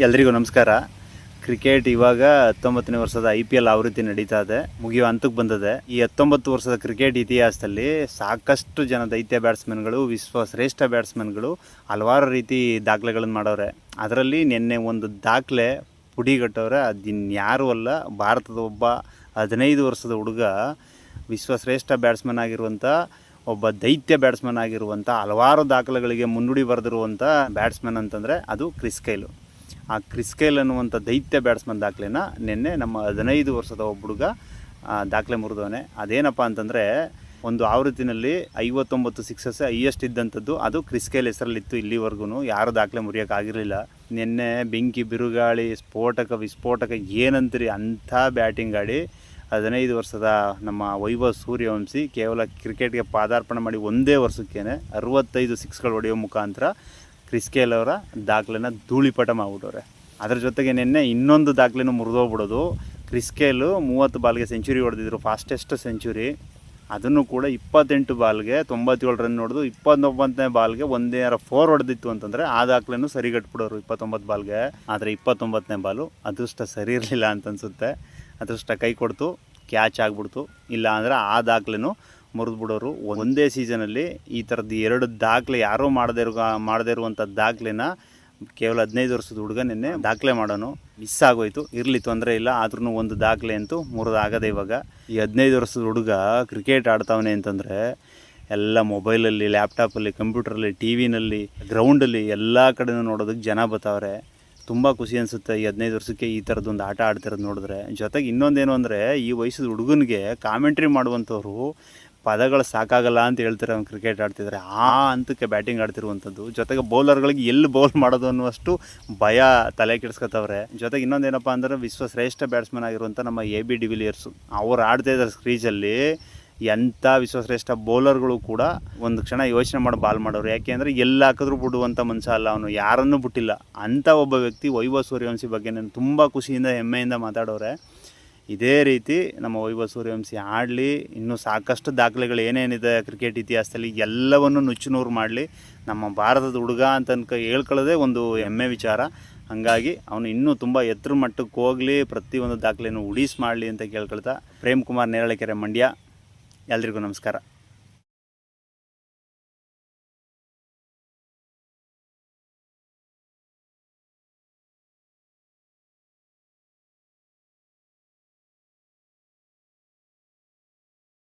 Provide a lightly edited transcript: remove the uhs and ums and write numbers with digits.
ಎಲ್ರಿಗೂ ನಮಸ್ಕಾರ. ಕ್ರಿಕೆಟ್ ಇವಾಗ 19ನೇ ವರ್ಷದ IPL ಆವೃತ್ತಿ ನಡೀತಾ ಇದೆ, ಮುಗಿಯೋ ಹಂತಕ್ಕೆ ಬಂದಿದೆ. ಈ 19 ವರ್ಷದ ಕ್ರಿಕೆಟ್ ಇತಿಹಾಸದಲ್ಲಿ ಸಾಕಷ್ಟು ಜನ ದೈತ್ಯ ಬ್ಯಾಟ್ಸ್ಮನ್ಗಳು, ವಿಶ್ವಶ್ರೇಷ್ಠ ಬ್ಯಾಟ್ಸ್ಮನ್ಗಳು ಹಲವಾರು ರೀತಿ ದಾಖಲೆಗಳನ್ನು ಮಾಡವ್ರೆ. ಅದರಲ್ಲಿ ನಿನ್ನೆ ಒಂದು ದಾಖಲೆ ಪುಡಿಗಟ್ಟವ್ರೆ. ಅದಿನ್ಯಾರೂ ಅಲ್ಲ, ಭಾರತದ ಒಬ್ಬ 15 ವರ್ಷದ ಹುಡುಗ, ವಿಶ್ವಶ್ರೇಷ್ಠ ಬ್ಯಾಟ್ಸ್ಮನ್ ಆಗಿರುವಂಥ ಒಬ್ಬ ದೈತ್ಯ ಬ್ಯಾಟ್ಸ್ಮನ್ ಆಗಿರುವಂಥ ಹಲವಾರು ದಾಖಲೆಗಳಿಗೆ ಮುನ್ನುಡಿ ಬರೆದಿರುವಂಥ ಬ್ಯಾಟ್ಸ್ಮನ್ ಅಂತಂದರೆ ಅದು ಕ್ರಿಸ್ ಗೇಲ್. ಆ ಕ್ರಿಸ್ ಗೇಲ್ ಅನ್ನುವಂಥ ದೈತ್ಯ ಬ್ಯಾಟ್ಸ್ಮನ್ ದಾಖಲೆನ ನಿನ್ನೆ ನಮ್ಮ 15 ವರ್ಷದ ಒಬ್ಬ ಹುಡುಗ ದಾಖಲೆ ಮುರಿದವನೆ. ಅದೇನಪ್ಪ ಅಂತಂದರೆ, ಒಂದು ಆವೃತ್ತಿನಲ್ಲಿ 59 ಸಿಕ್ಸಸ್ ಹೈಯೆಸ್ಟ್ ಇದ್ದಂಥದ್ದು ಅದು ಕ್ರಿಸ್ ಗೇಲ್ ಹೆಸರಲ್ಲಿತ್ತು. ಇಲ್ಲಿವರೆಗೂ ಯಾರು ದಾಖಲೆ ಮುರಿಯೋಕ್ಕಾಗಿರಲಿಲ್ಲ. ನಿನ್ನೆ ಬೆಂಕಿ ಬಿರುಗಾಳಿ ವಿಸ್ಫೋಟಕ ಏನಂತೀರಿ ಅಂಥ ಬ್ಯಾಟಿಂಗ್ ಆಡಿ 15 ವರ್ಷದ ನಮ್ಮ ವೈಭವ್ ಸೂರ್ಯವಂಶಿ ಕೇವಲ ಕ್ರಿಕೆಟ್ಗೆ ಪಾದಾರ್ಪಣೆ ಮಾಡಿ ಒಂದೇ ವರ್ಷಕ್ಕೇ 65 ಸಿಕ್ಸ್ಗಳು ಹೊಡೆಯೋ ಮುಖಾಂತರ ಕ್ರಿಸ್ ಗೇಲ್ ಅವರ ದಾಖಲೆನ ಧೂಳಿಪಟ ಮಾಡಿಬಿಟ್ಟವ್ರೆ. ಅದ್ರ ಜೊತೆಗೆ ನಿನ್ನೆ ಇನ್ನೊಂದು ದಾಖಲೆನೂ ಮುರಿದೋಗ್ಬಿಡೋದು. ಕ್ರಿಸ್ ಗೇಲ್ 30 ಬಾಲ್ಗೆ ಸೆಂಚುರಿ ಹೊಡೆದಿದ್ರು, ಫಾಸ್ಟೆಸ್ಟ್ ಸೆಂಚುರಿ. ಅದನ್ನು ಕೂಡ 28 ಬಾಲ್ಗೆ 97 ರನ್ ಹೊಡೆದು 29ನೇ ಬಾಲ್ಗೆ 4 ಹೊಡೆದಿತ್ತು ಅಂತಂದರೆ ಆ ದಾಖಲೆನೂ ಸರಿಗಟ್ಬಿಡೋರು 29 ಬಾಲ್ಗೆ. ಆದರೆ 29ನೇ ಬಾಲು ಅದೃಷ್ಟ ಸರಿ ಇರಲಿಲ್ಲ ಅಂತ ಅನಿಸುತ್ತೆ. ಅದೃಷ್ಟ ಕೈ ಕೊಡ್ತು, ಕ್ಯಾಚ್ ಆಗಿಬಿಡ್ತು. ಇಲ್ಲ ಅಂದರೆ ಆ ದಾಖಲೆನೂ ಮುರಿದ್ಬಿಡೋರು. ಒಂದೇ ಸೀಸನಲ್ಲಿ ಈ ಥರದ್ದು 2 ದಾಖಲೆ ಯಾರೂ ಮಾಡದೇ ಇರುವಂಥ ದಾಖಲೆನ ಕೇವಲ 15 ವರ್ಷದ ಹುಡುಗ ನಿನ್ನೆ ದಾಖಲೆ ಮಾಡೋನು. ಮಿಸ್ ಆಗೋಯ್ತು, ಇರಲಿ ತೊಂದರೆ ಇಲ್ಲ, ಆದ್ರೂ ಒಂದು ದಾಖಲೆ ಅಂತೂ ಮುರಿದಾಗದೆ. ಇವಾಗ ಈ 15 ವರ್ಷದ ಹುಡುಗ ಕ್ರಿಕೆಟ್ ಆಡ್ತಾವನೆ ಅಂತಂದರೆ ಎಲ್ಲ ಮೊಬೈಲಲ್ಲಿ, ಲ್ಯಾಪ್ಟಾಪಲ್ಲಿ, ಕಂಪ್ಯೂಟ್ರಲ್ಲಿ, TV-ನಲ್ಲಿ, ಗ್ರೌಂಡಲ್ಲಿ ಎಲ್ಲ ಕಡೆನೂ ನೋಡೋದಕ್ಕೆ ಜನ ಬರ್ತಾವ್ರೆ. ತುಂಬ ಖುಷಿ ಅನಿಸುತ್ತೆ ಈ 15 ವರ್ಷಕ್ಕೆ ಈ ಥರದ್ದೊಂದು ಆಟ ಆಡ್ತಿರೋದು ನೋಡಿದ್ರೆ. ಜೊತೆಗೆ ಇನ್ನೊಂದೇನು ಅಂದರೆ, ಈ ವಯಸ್ಸದ ಹುಡುಗನಿಗೆ ಕಾಮೆಂಟ್ರಿ ಮಾಡುವಂಥವ್ರು ಪದಗಳು ಸಾಕಾಗಲ್ಲ ಅಂತ ಹೇಳ್ತಾರೆ. ಅವ್ನು ಕ್ರಿಕೆಟ್ ಆಡ್ತಿದ್ದಾರೆ, ಆ ಹಂತಕ್ಕೆ ಬ್ಯಾಟಿಂಗ್ ಆಡ್ತಿರುವಂಥದ್ದು. ಜೊತೆಗೆ ಬೌಲರ್ಗಳಿಗೆ ಎಲ್ಲಿ ಬೌಲ್ ಮಾಡೋದು ಅನ್ನುವಷ್ಟು ಭಯ ತಲೆ ಕೆಡಿಸ್ಕೊತವ್ರೆ. ಜೊತೆಗೆ ಇನ್ನೊಂದೇನಪ್ಪ ಅಂದರೆ, ವಿಶ್ವಶ್ರೇಷ್ಠ ಬ್ಯಾಟ್ಸ್ಮನ್ ಆಗಿರುವಂಥ ನಮ್ಮ AB ಡಿವಿಲಿಯರ್ಸು ಅವ್ರು ಆಡ್ತಾಯಿದ್ದಾರೆ ಕ್ರೀಜಲ್ಲಿ. ಎಂಥ ವಿಶ್ವಶ್ರೇಷ್ಠ ಬೌಲರ್ಗಳು ಕೂಡ ಒಂದು ಕ್ಷಣ ಯೋಚನೆ ಮಾಡಿ ಬಾಲ್ ಮಾಡೋರು. ಯಾಕೆ ಅಂದರೆ ಎಲ್ಲ ಹಾಕಿದ್ರೂ ಬಿಡುವಂಥ ಮನುಷ್ಯ ಅಲ್ಲ ಅವನು, ಯಾರನ್ನೂ ಬಿಟ್ಟಿಲ್ಲ. ಅಂಥ ಒಬ್ಬ ವ್ಯಕ್ತಿ ವೈಭವ್ ಸೂರ್ಯವಂಶಿ ಬಗ್ಗೆ ನಾನು ತುಂಬ ಖುಷಿಯಿಂದ ಹೆಮ್ಮೆಯಿಂದ ಮಾತಾಡೋರೆ. ಇದೇ ರೀತಿ ನಮ್ಮ ವೈಭವ್ ಸೂರ್ಯವಂಶಿ ಆಡಲಿ, ಇನ್ನೂ ಸಾಕಷ್ಟು ದಾಖಲೆಗಳು ಏನೇನಿದೆ ಕ್ರಿಕೆಟ್ ಇತಿಹಾಸದಲ್ಲಿ ಎಲ್ಲವನ್ನು ನುಚ್ಚುನೂರು ಮಾಡಲಿ. ನಮ್ಮ ಭಾರತದ ಹುಡುಗ ಅಂತ ಹೇಳ್ಕೊಳ್ಳೋದೇ ಒಂದು ಹೆಮ್ಮೆ ವಿಚಾರ. ಹಾಗಾಗಿ ಅವನು ಇನ್ನೂ ತುಂಬ ಎತ್ತರ ಮಟ್ಟಕ್ಕೆ ಹೋಗಲಿ, ಪ್ರತಿಯೊಂದು ದಾಖಲೆಯನ್ನು ಉಳಿಸಿ ಮಾಡಲಿ ಅಂತ ಕೇಳ್ಕೊಳ್ತಾ, ಪ್ರೇಮ್ ಕುಮಾರ್ ನೇರಳೆಕೆರೆ, ಮಂಡ್ಯ. ಎಲ್ರಿಗೂ ನಮಸ್ಕಾರ.